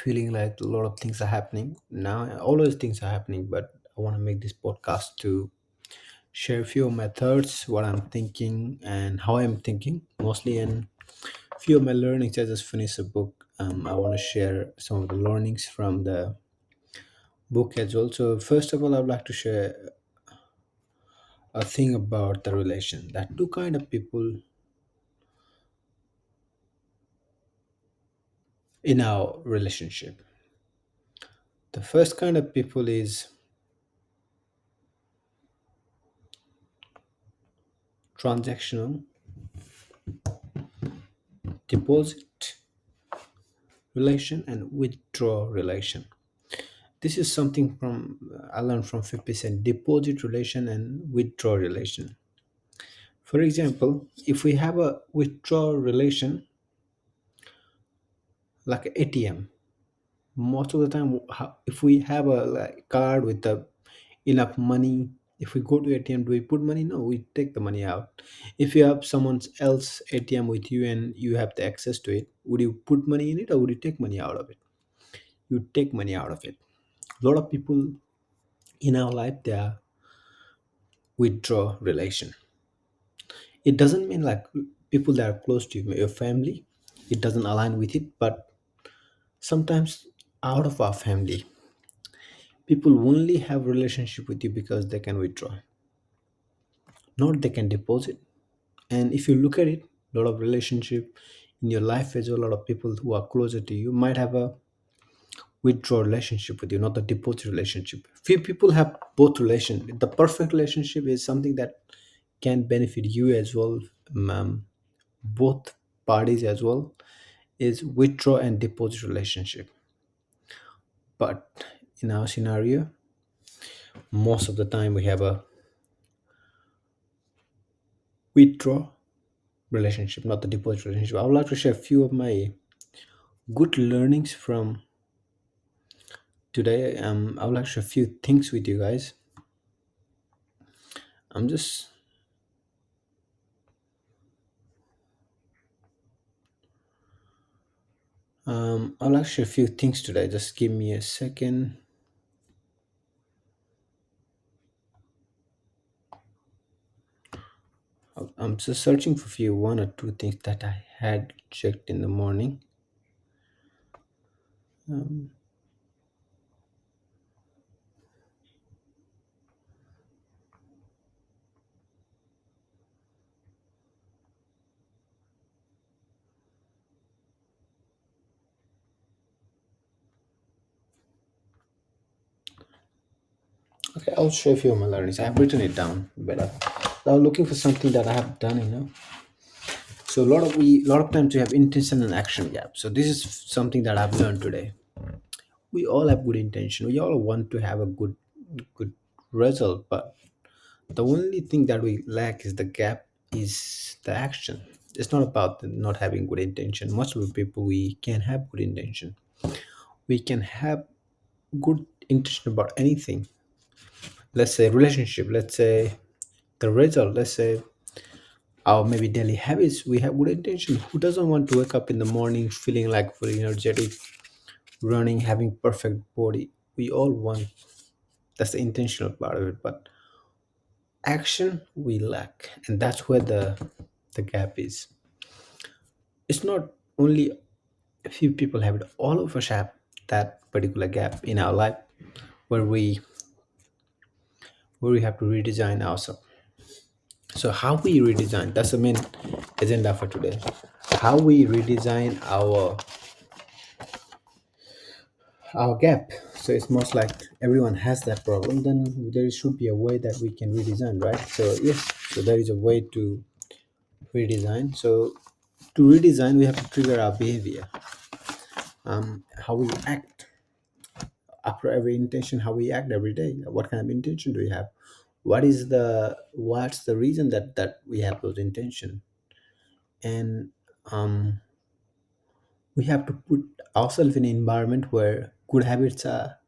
feeling like a lot of things are happening now. Always things are happening, but I want to make this podcast to share a few of my thoughts, what I'm thinking, and how I'm thinking mostly, and few of my learnings. I just finished a book. I want to share some of the learnings from the book as well. So first of all, I would like to share a thing about the relation. That two kind of people in our relationship. The first kind of people is transactional deposit relation and withdraw relation. This is something from I learned from 50% deposit relation and withdraw relation. For example, if we have a withdrawal relation like an ATM, most of the time, if we have a like, card with the enough money, if we go to ATM, do we put money? No, we take the money out. If you have someone else ATM with you and you have the access to it, would you put money in it or would you take money out of it? You take money out of it. A lot of people in our life they are withdraw relation. It doesn't mean like people that are close to you, your family, it doesn't align with it, but sometimes out of our family, people only have relationship with you because they can withdraw, not they can deposit. And if you look at it, a lot of relationship in your life as well, a lot of people who are closer to you might have a withdraw relationship with you, not the deposit relationship. Few people have both relation. The perfect relationship is something that can benefit you as well, both parties as well, is withdraw and deposit relationship. But in our scenario, most of the time we have a withdraw relationship, not the deposit relationship. I would like to share a few of my good learnings from today. I would like to share a few things with you guys. I'm just I'd like to share a few things today. Just give me a second. I'm just searching for few one or two things that I had checked in the morning. Um, okay, I'll share a few of my learnings. I have written it down, but I'm looking for something that I have done. So a lot of times we have intention and action gap. So this is something that I've learned today. We all have good intention. We all want to have a good result, but the only thing that we lack is the gap is the action. It's not about not having good intention. Most of the people we can have good intention. We can have good intention about anything. Let's say relationship. Let's say the result. Let's say our maybe daily habits. We have good intention. Who doesn't want to wake up in the morning feeling like fully energetic, running, having perfect body? We all want. That's the intentional part of it. But action we lack, and that's where the gap is. It's not only a few people have it, all of us have that particular gap in our life where we have to redesign ourselves. So how we redesign, that's the main agenda for today. How we redesign our gap. So it's most like everyone has that problem, then there should be a way that we can redesign, right? So yes, so there is a way to redesign. So to redesign we have to trigger our behavior, how we act after every intention, how we act every day. What kind of intention do we have? What's the reason that we have those intention? And um, we have to put ourselves in an environment where good habits are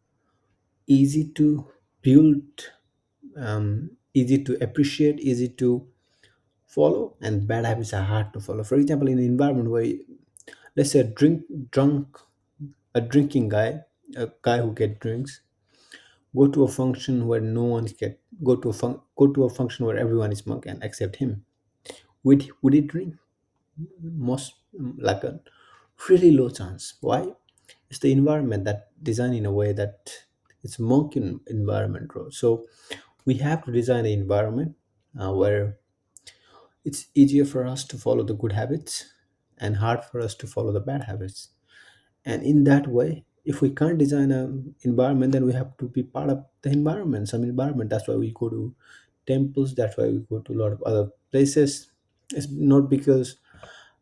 easy to build, easy to appreciate, easy to follow, and bad habits are hard to follow. For example, in an environment where let's say drunk a drinking guy, a guy who get drinks, go to a function where no one get go to a function where everyone is monk and accept him. Would he drink? Most like a really low chance. Why? It's the environment that designed in a way that it's monk environment, bro. So we have to design an environment where it's easier for us to follow the good habits and hard for us to follow the bad habits. And in that way, if we can't design an environment, then we have to be part of the environment, some environment. That's why we go to temples. That's why we go to a lot of other places. It's not because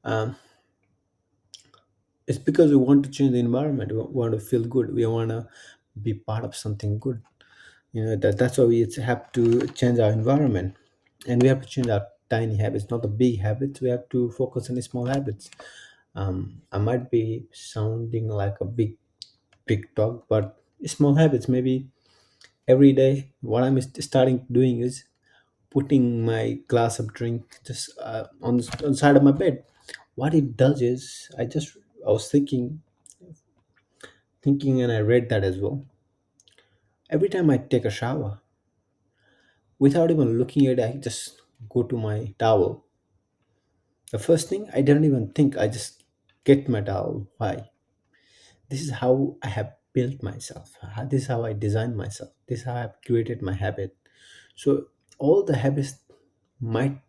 um, it's because we want to change the environment. We want to feel good. We want to be part of something good. That's why we have to change our environment, and we have to change our tiny habits, not the big habits. We have to focus on the small habits. I might be sounding like a big dog, but small habits. Maybe every day, what I'm starting doing is putting my glass of drink just on the side of my bed. What it does is, I was thinking, and I read that as well. Every time I take a shower, without even looking at it, I just go to my towel. The first thing, I don't even think, I just get my towel. Why? This is how I have built myself. This is how I designed myself. This is how I've created my habit. So all the habits might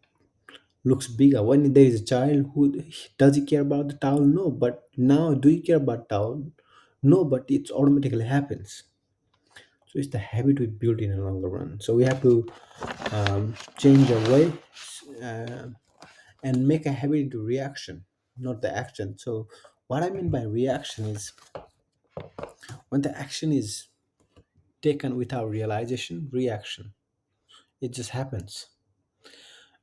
looks bigger. When there is a child who does he care about the towel? No. But now, do you care about towel? No, but it automatically happens. So it's the habit we build in a longer run. So we have to change our way uh, and make a habit into reaction, not the action. So what I mean by reaction is when the action is taken without realization, reaction. It just happens.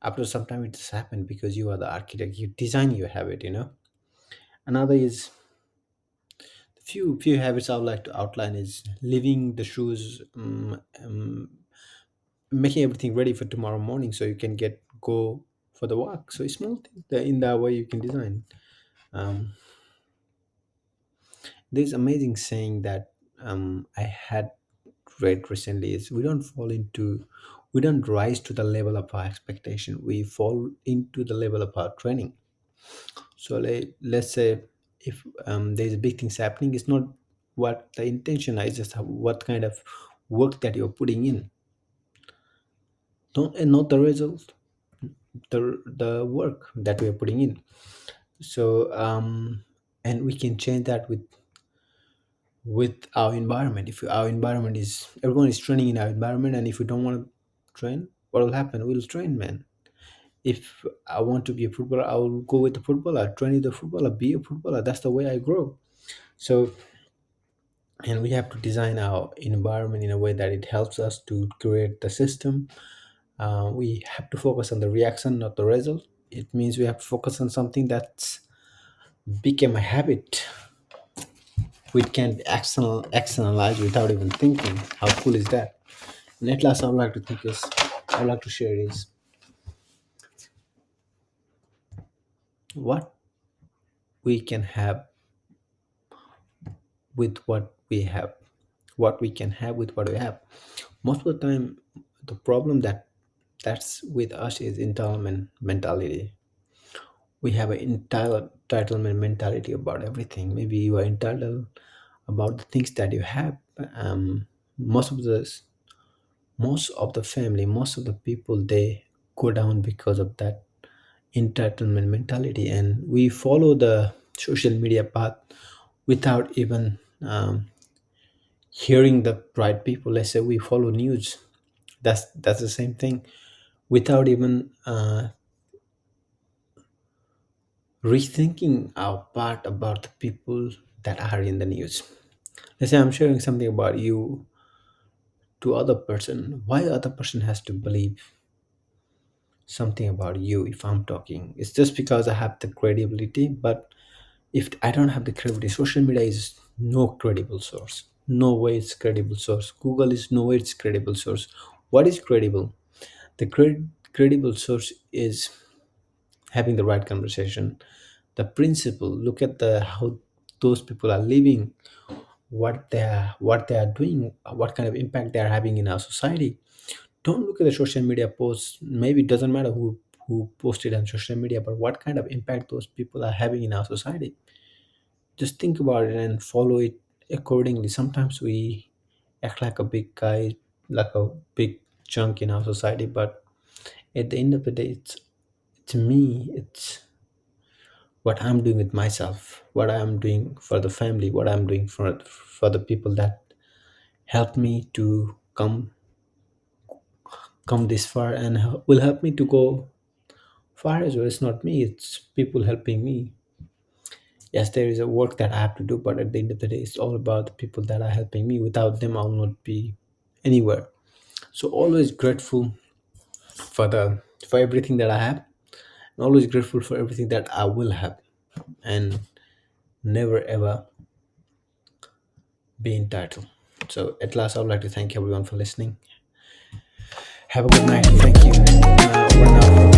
After some time, it just happened because you are the architect. You design your habit. Another is few habits I would like to outline is leaving the shoes, making everything ready for tomorrow morning so you can go for the walk. So it's small thing that in that way you can design. Um, there's amazing saying that I had read recently is we don't rise to the level of our expectation. We fall into the level of our training. So let's say if there's a big things happening, it's not what the intention is, just what kind of work that you're putting in, not the result, the work that we're putting in. So and we can change that with our environment. If our environment is everyone is training in our environment, and if we don't want to train, what will happen? We'll train, man. If I want to be a footballer, I will go with the footballer, train with the footballer, be a footballer. That's the way I grow. So, and we have to design our environment in a way that it helps us to create the system. We have to focus on the reaction, not the result. It means we have to focus on something that's became a habit. We can externalize without even thinking. How cool is that? And at last, I would like to share is what we can have with what we have. What we can have with what we have. Most of the time, the problem that's with us is entitlement mentality. We have an entitlement mentality about everything. Maybe you are entitled about the things that you have. Um, most of the family, most of the people, they go down because of that entitlement mentality, and we follow the social media path without even hearing the right people. Let's say we follow news. That's the same thing without even rethinking our part about the people that are in the news. Let's say I'm sharing something about you to other person. Why other person has to believe something about you if I'm talking? It's just because I have the credibility. But if I don't have the credibility, social media is no credible source. No way it's credible source. Google is no way it's credible source. What is credible? The credible source is having the right conversation. The principle. Look at the how. those people are living, what they are doing, what kind of impact they are having in our society. Don't look at the social media posts. Maybe it doesn't matter who posted on social media, but what kind of impact those people are having in our society. Just think about it and follow it accordingly. Sometimes we act like a big guy, like a big chunk in our society, but at the end of the day, it's me. It's what I'm doing with myself, what I'm doing for the family, what I'm doing for the people that helped me to come this far and will help me to go far as well. It's not me, it's people helping me. Yes, there is a work that I have to do, but at the end of the day, it's all about the people that are helping me. Without them, I'll not be anywhere. So always grateful for everything that I have, and always grateful for everything that I will have, and never ever be entitled. So at last, I would like to thank everyone for listening. Have a good night. Thank you. Over now.